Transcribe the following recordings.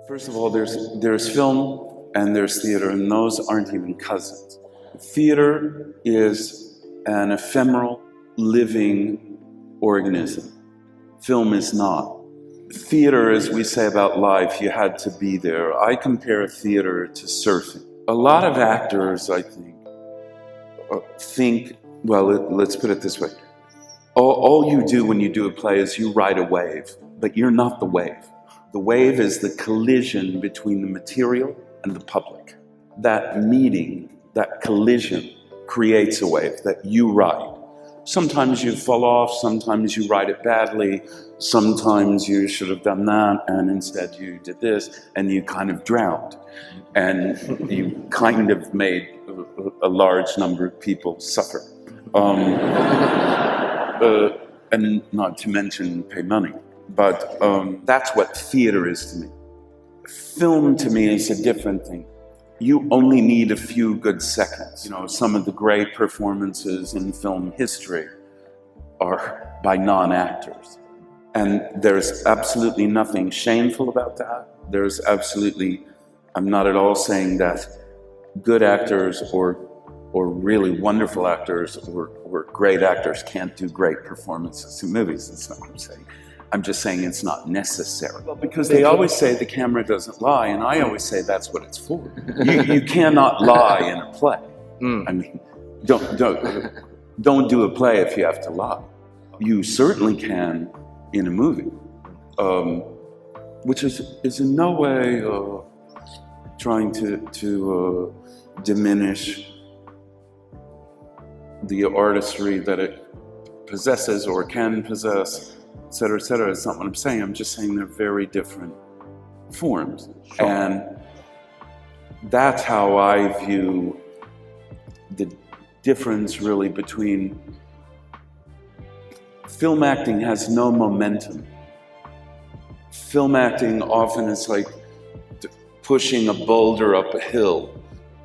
First of all, there's film and there's theater, and those aren't even cousins. Theater is an ephemeral, living organism. Film is not. Theater, as we say about life, you had to be there. I compare theater to surfing. A lot of actors, I think, well, let's put it this way. All you do when you do a play is you ride a wave, but you're not the wave. The wave is the collision between the material and the public. That meeting, that collision, creates a wave that you ride. Sometimes you fall off, sometimes you ride it badly, sometimes you should have done that, and instead you did this, and you kind of drowned. And you kind of made a large number of people suffer. And not to mention pay money. But that's what theater is to me. Film to me is a different thing. You only need a few good seconds. You know, some of the great performances in film history are by non-actors. And there's absolutely nothing shameful about that. There's absolutely, I'm not at all saying that good actors or really wonderful actors or great actors can't do great performances in movies. That's not what I'm saying. I'm just saying it's not necessary. Well, because they always say the camera doesn't lie, and I always say that's what it's for. You cannot lie in a play. I mean, don't do a play if you have to lie. You certainly can in a movie, which is in no way trying to diminish the artistry that it possesses or can possess, et cetera, et cetera. It's not what I'm saying. I'm just saying they're very different forms. Sure. And that's how I view the difference really between film acting has no momentum. Film acting often is like pushing a boulder up a hill,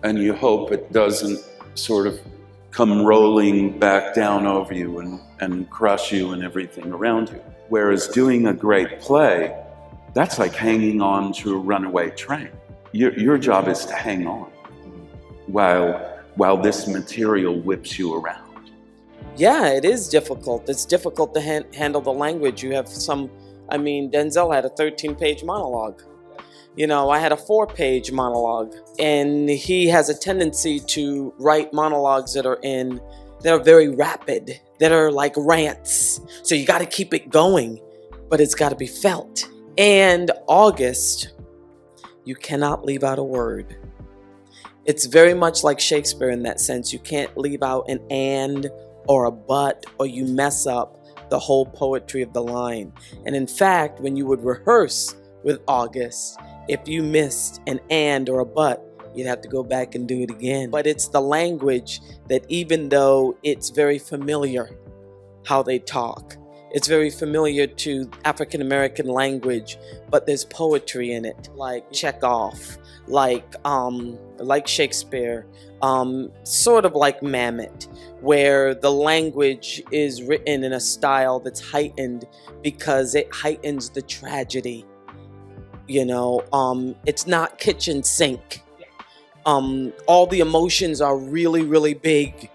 and you hope it doesn't sort of come rolling back down over you and crush you and everything around you. Whereas doing a great play, that's like hanging on to a runaway train. Your job is to hang on while this material whips you around. Yeah, it is difficult. It's difficult to handle the language. You have Denzel had a 13-page monologue. You know, I had a 4-page monologue, and he has a tendency to write monologues that are very rapid, that are like rants. So you got to keep it going, but it's got to be felt. And August, you cannot leave out a word. It's very much like Shakespeare in that sense. You can't leave out an and or a but, or you mess up the whole poetry of the line. And in fact, when you would rehearse with August, if you missed an and or a but, you'd have to go back and do it again. But it's the language that, even though it's very familiar how they talk, it's very familiar to African American language, but there's poetry in it, like Chekhov, like Shakespeare, sort of like Mamet, where the language is written in a style that's heightened because it heightens the tragedy. You know, it's not kitchen sink. All the emotions are really, really big.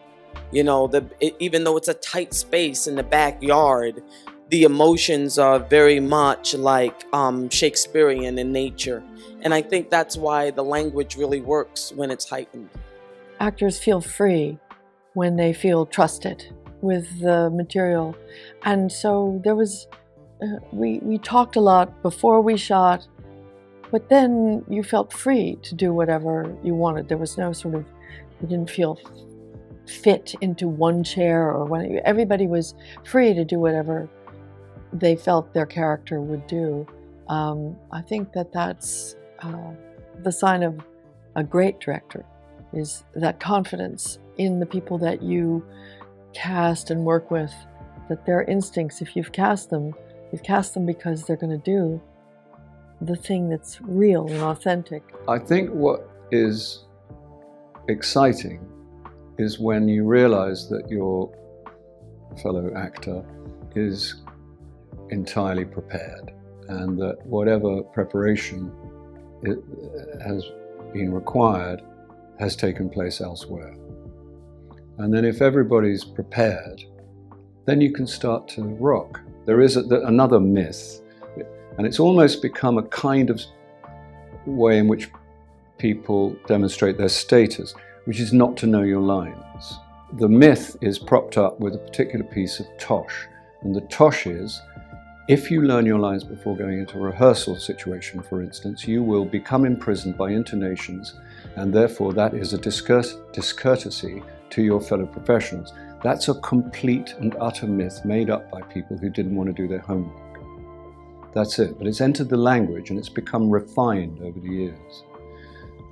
You know, even though it's a tight space in the backyard, the emotions are very much like Shakespearean in nature. And I think that's why the language really works when it's heightened. Actors feel free when they feel trusted with the material. And so there was, we talked a lot before we shot, but then you felt free to do whatever you wanted. There was no sort of, you didn't feel fit into one chair or one. Everybody was free to do whatever they felt their character would do. I think that's the sign of a great director, is that confidence in the people that you cast and work with, that their instincts, if you've cast them because they're going to do the thing that's real and authentic. I think what is exciting is when you realize that your fellow actor is entirely prepared, and that whatever preparation has been required has taken place elsewhere. And then if everybody's prepared, then you can start to rock. There is another myth, and it's almost become a kind of way in which people demonstrate their status, which is not to know your lines. The myth is propped up with a particular piece of tosh, and the tosh is, if you learn your lines before going into a rehearsal situation, for instance, you will become imprisoned by intonations, and therefore that is a discourtesy to your fellow professionals. That's a complete and utter myth made up by people who didn't want to do their homework. That's it. But it's entered the language and it's become refined over the years.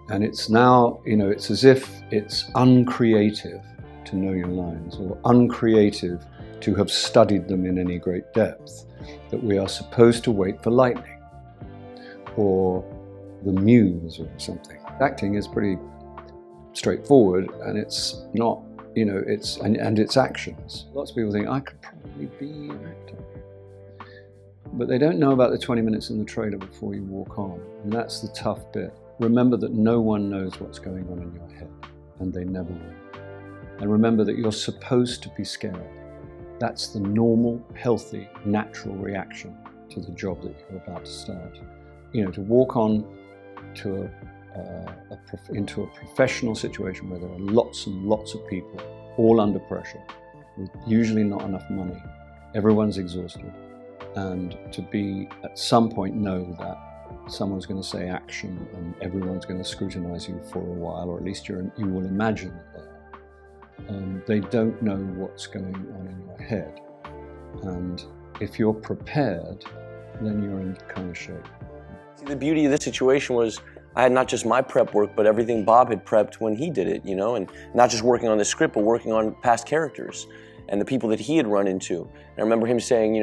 And it's now, it's as if it's uncreative to know your lines, or uncreative to have studied them in any great depth, that we are supposed to wait for lightning or the muse or something. Acting is pretty straightforward, and it's not, and it's actions. Lots of people think, I could probably be an actor. But they don't know about the 20 minutes in the trailer before you walk on, and that's the tough bit. Remember that no one knows what's going on in your head, and they never will. And remember that you're supposed to be scared. That's the normal, healthy, natural reaction to the job that you're about to start. To walk on to into a professional situation where there are lots and lots of people, all under pressure, with usually not enough money. Everyone's exhausted. And to be, at some point, know that someone's going to say action and everyone's going to scrutinize you for a while, or at least you will imagine that they are. They don't know what's going on in your head. And if you're prepared, then you're in kind of shape. See, the beauty of this situation was I had not just my prep work, but everything Bob had prepped when he did it, and not just working on the script, but working on past characters and the people that he had run into. And I remember him saying,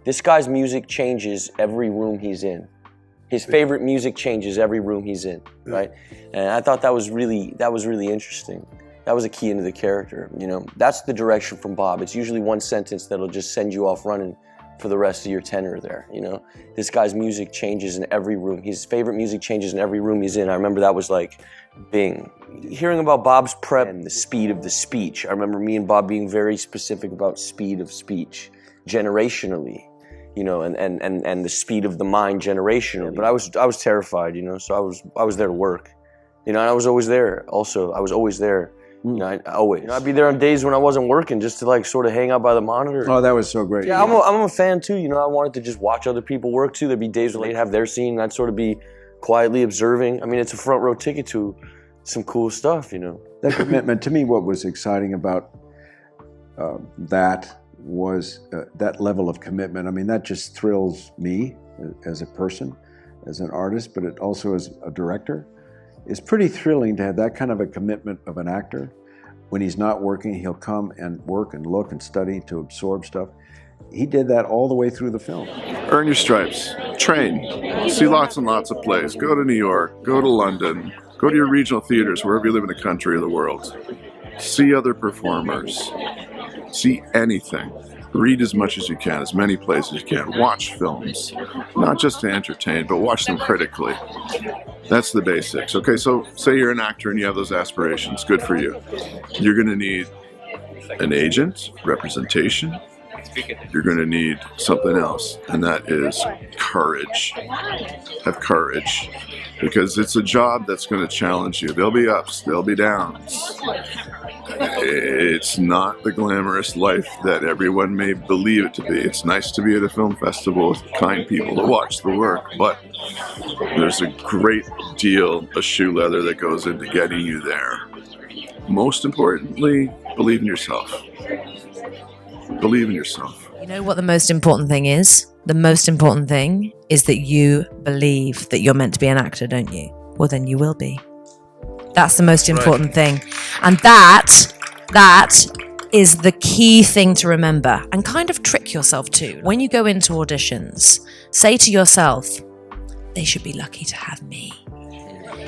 this guy's music changes every room he's in. His favorite music changes every room he's in, right? And I thought that was really interesting. That was a key into the character, That's the direction from Bob. It's usually one sentence that'll just send you off running for the rest of your tenure there, This guy's music changes in every room. His favorite music changes in every room he's in. I remember that was like, bing. Hearing about Bob's prep and the speed of the speech, I remember me and Bob being very specific about speed of speech, generationally, and the speed of the mind generationally. But I was terrified, so I was there to work, and I was always there also. I was always there. I'd be there on days when I wasn't working just to sort of hang out by the monitor. Oh, that was so great. Yeah, I'm a fan too. I wanted to just watch other people work too. There'd be days where they'd have their scene and I'd sort of be quietly observing. I mean, it's a front row ticket to some cool stuff, That commitment, to me, what was exciting about that was that level of commitment. I mean, that just thrills me as a person, as an artist, but it also as a director. It's pretty thrilling to have that kind of a commitment of an actor. When he's not working, he'll come and work and look and study to absorb stuff. He did that all the way through the film. Earn your stripes, train, see lots and lots of plays, go to New York, go to London, go to your regional theaters wherever you live in the country or the world. See other performers, see anything. Read as much as you can, as many plays as you can. Watch films, not just to entertain, but watch them critically. That's the basics. Okay, so say you're an actor and you have those aspirations. Good for you. You're going to need an agent, representation. You're going to need something else, and that is courage. Have courage, because it's a job that's going to challenge you. There'll be ups, there'll be downs. It's not the glamorous life that everyone may believe it to be. It's nice to be at a film festival with kind people to watch the work, but there's a great deal of shoe leather that goes into getting you there. Most importantly, believe in yourself. Believe in yourself. You know what the most important thing is? The most important thing is that you believe that you're meant to be an actor, don't you? Well, then you will be. That's the most important thing. And that is the key thing to remember, and kind of trick yourself too. When you go into auditions, say to yourself, they should be lucky to have me.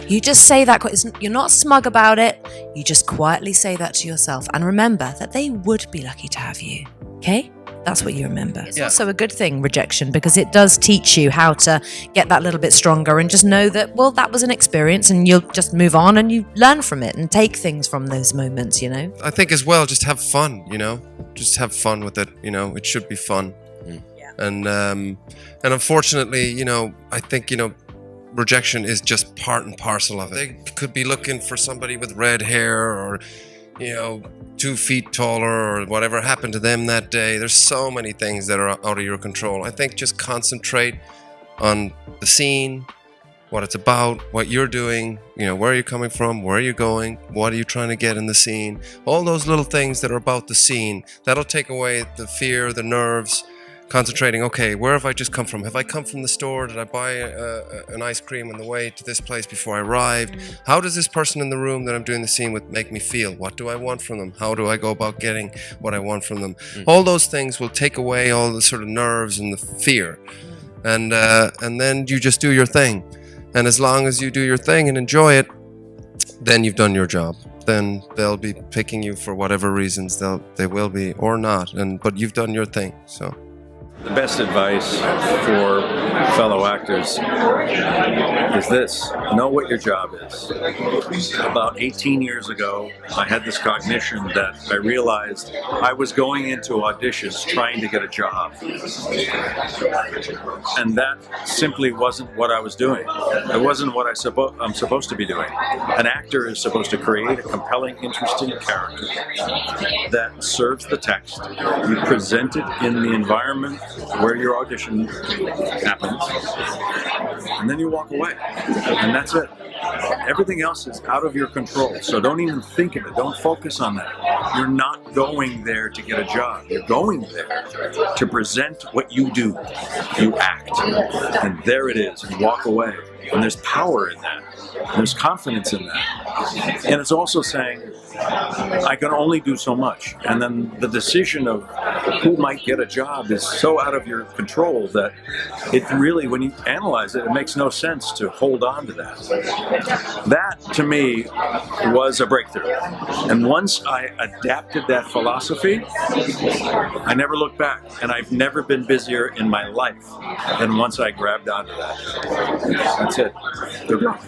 You just say that, you're not smug about it, you just quietly say that to yourself, and remember that they would be lucky to have you, okay? That's what you remember. It's also a good thing, rejection, because it does teach you how to get that little bit stronger and just know that, well, that was an experience and you'll just move on and you learn from it and take things from those moments, you know? I think as well, just have fun, you know? Just have fun with it, you know? It should be fun. Yeah. And unfortunately, you know, I think, you know, rejection is just part and parcel of it. They could be looking for somebody with red hair or, you know, 2 feet taller or whatever happened to them that day. There's so many things that are out of your control. I think just concentrate on the scene, what it's about, what you're doing, you know, where are you coming from, where are you going, what are you trying to get in the scene. All those little things that are about the scene, that'll take away the fear, the nerves. Concentrating, okay, where have I just come from? Have I come from the store? Did I buy an ice cream on the way to this place before I arrived? How does this person in the room that I'm doing the scene with make me feel? What do I want from them? How do I go about getting what I want from them? All those things will take away all the sort of nerves and the fear. And then you just do your thing. And as long as you do your thing and enjoy it, then you've done your job. Then they'll be picking you for whatever reasons they will be or not. But you've done your thing, so. The best advice for fellow actors is this: know what your job is. About 18 years ago, I had this cognition that I realized I was going into auditions trying to get a job. And that simply wasn't what I was doing. It wasn't what I'm supposed to be doing. An actor is supposed to create a compelling, interesting character that serves the text. You present it in the environment where your audition happens, and then you walk away, and that's it. Everything else is out of your control, so don't even think of it. Don't focus on that. You're not going there to get a job. You're going there to present what you do. You act, and there it is. You walk away, and there's power in that. There's confidence in that. And it's also saying, I can only do so much. And then the decision of who might get a job is so out of your control that it really, when you analyze it, it makes no sense to hold on to that. That, to me, was a breakthrough. And once I adapted that philosophy, I never looked back. And I've never been busier in my life than once I grabbed onto that. That's it. Good luck.